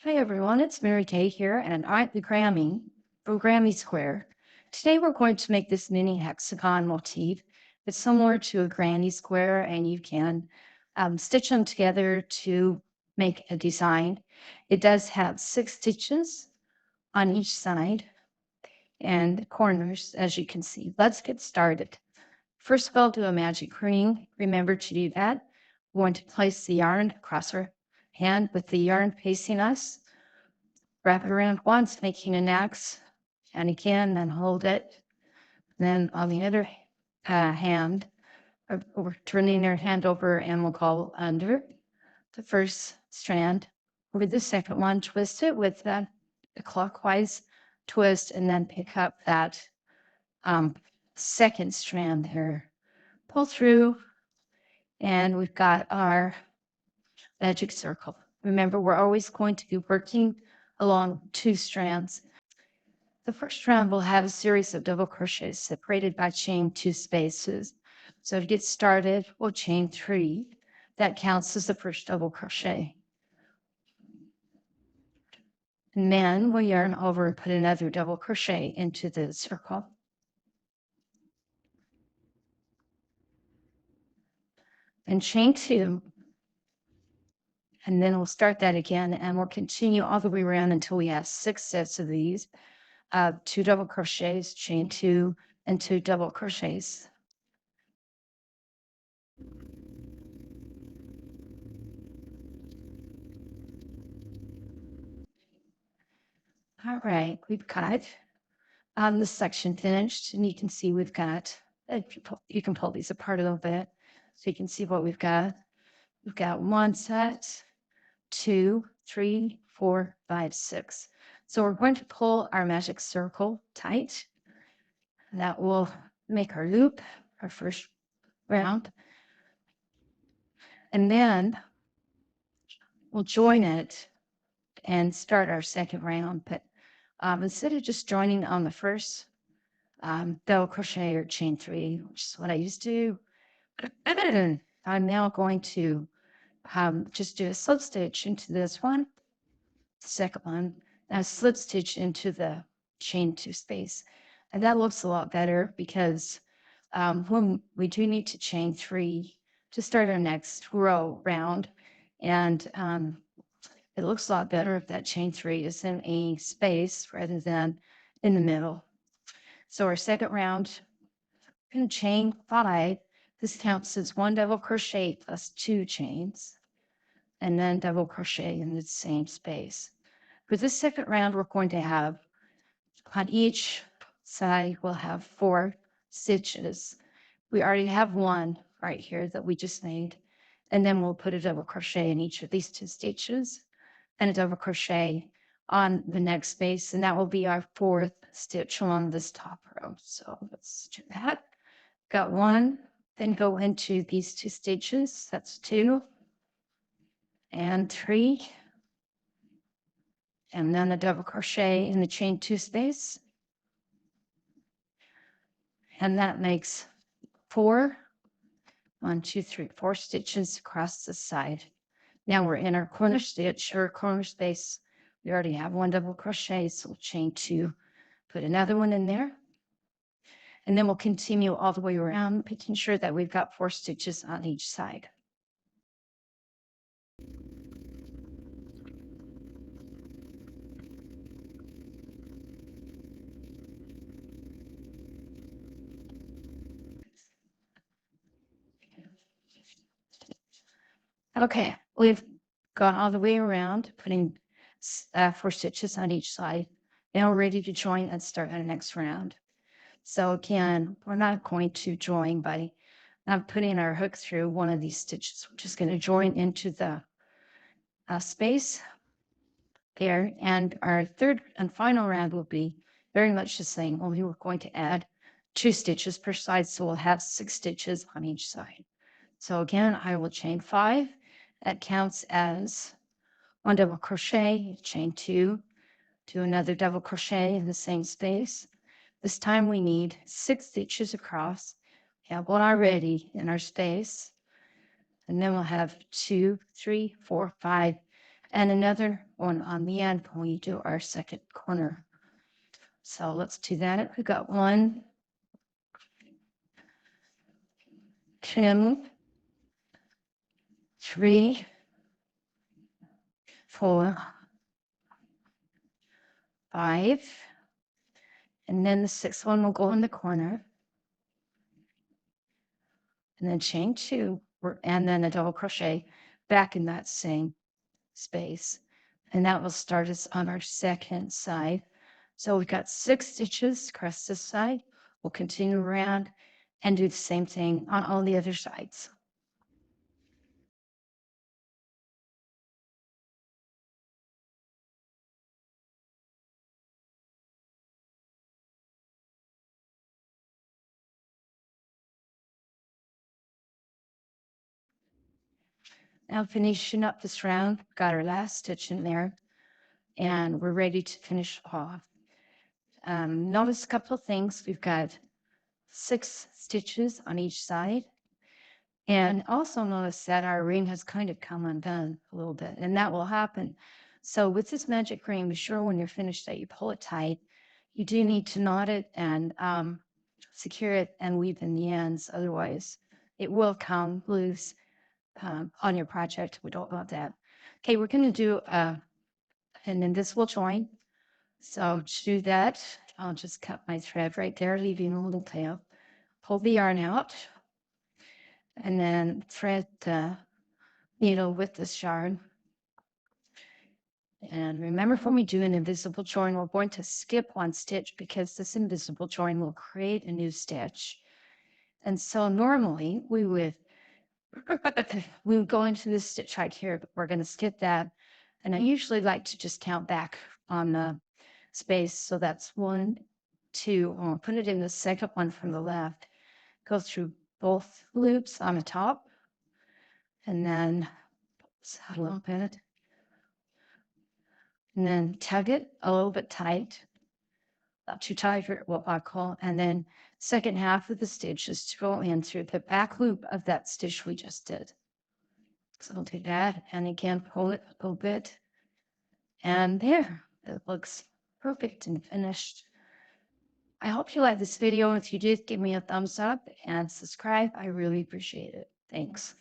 Hi everyone, it's Mary Kay here, and I'm the Grammy from Grammy Square. Today we're going to make this mini hexagon motif. It's similar to a granny square, and you can stitch them together to make a design. It does have 6 stitches on each side and corners, as you can see. Let's get started. First of all, do a magic ring. Remember to do that. We want to place the yarn across our hand with the yarn facing us. Wrap it around once, making an X, and again, then hold it. Then on the other hand, we're turning their hand over and we'll go under the first strand. Over the second one, twist it with the clockwise twist, and then pick up that second strand there. Pull through, and we've got our magic circle. Remember, we're always going to be working along 2 strands. The first round will have a series of double crochets separated by chain 2 spaces. So to get started, we'll chain 3. That counts as the first double crochet. And then we'll yarn over and put another double crochet into the circle. And chain 2. And then we'll start that again, and we'll continue all the way around until we have 6 sets of these. 2 double crochets, chain 2, and 2 double crochets. All right, we've got this section finished, and you can see we've got, you can pull these apart a little bit so you can see what we've got. We've got 1 set, 2, 3, 4, 5, 6. So we're going to pull our magic circle tight. And that will make our loop, our first round. And then we'll join it and start our second round. But instead of just joining on the first double crochet or chain 3, which is what I used to do, I'm now going to just do a slip stitch into this one, second one, and a slip stitch into the chain 2 space. And that looks a lot better because when we do need to chain 3 to start our next row round, and it looks a lot better if that chain 3 is in a space rather than in the middle. So our second round, we're going to chain 5. This counts as 1 double crochet plus 2 chains, and then double crochet in the same space. For this second round, we're going to have, on each side, we'll have 4 stitches. We already have 1 right here that we just made, and then we'll put a double crochet in each of these 2 stitches and a double crochet on the next space, and that will be our 4th stitch along this top row. So let's do that. Got 1, then go into these 2 stitches. That's 2 and 3, and then a double crochet in the chain 2 space, and that makes 4. 1, 2, 3, 4 stitches across the side. Now we're in our corner stitch or corner space. We already have 1 double crochet, so we'll chain 2, put another one in there, and then we'll continue all the way around, making sure that we've got 4 stitches on each side. Okay, we've gone all the way around, putting 4 stitches on each side. Now we're ready to join and start our next round. So again, we're not going to join by not putting our hook through one of these stitches. We're just going to join into the space there. And our third and final round will be very much the same, only we're going to add 2 stitches per side. So we'll have 6 stitches on each side. So again, I will chain 5. That counts as 1 double crochet, chain 2, do another double crochet in the same space. This time we need 6 stitches across. We have 1 already in our space. And then we'll have 2, 3, 4, 5, and another one on the end when we do our second corner. So let's do that. We got 1, 2, 3, 4, 5, and then the 6th one will go in the corner, and then chain 2, and then a double crochet back in that same space, and that will start us on our second side. So we've got 6 stitches across this side. We'll continue around and do the same thing on all the other sides. Now finishing up this round, got our last stitch in there, and we're ready to finish off. Notice a couple of things. We've got 6 stitches on each side. And also notice that our ring has kind of come undone a little bit, and that will happen. So with this magic ring, be sure when you're finished that you pull it tight. You do need to knot it and secure it and weave in the ends. Otherwise, it will come loose on your project. We don't want that. Okay, we're going to do an invisible join. So to do that, I'll just cut my thread right there, leaving a little tail. Pull the yarn out, and then thread the needle with this yarn. And remember, when we do an invisible join, we're going to skip 1 stitch because this invisible join will create a new stitch. And so normally we would go into this stitch right here, but we're going to skip that. And I usually like to just count back on the space. So that's 1, 2. I'll put it in the second one from the left. Go through both loops on the top, and then a little bit, and then tug it a little bit tight, not too tight for what I call, and then second half of the stitch is to go in through the back loop of that stitch we just did. So I'll do that, and again, pull it a little bit, and there, it looks perfect and finished. I hope you like this video. If you did, give me a thumbs up and subscribe. I really appreciate it. Thanks.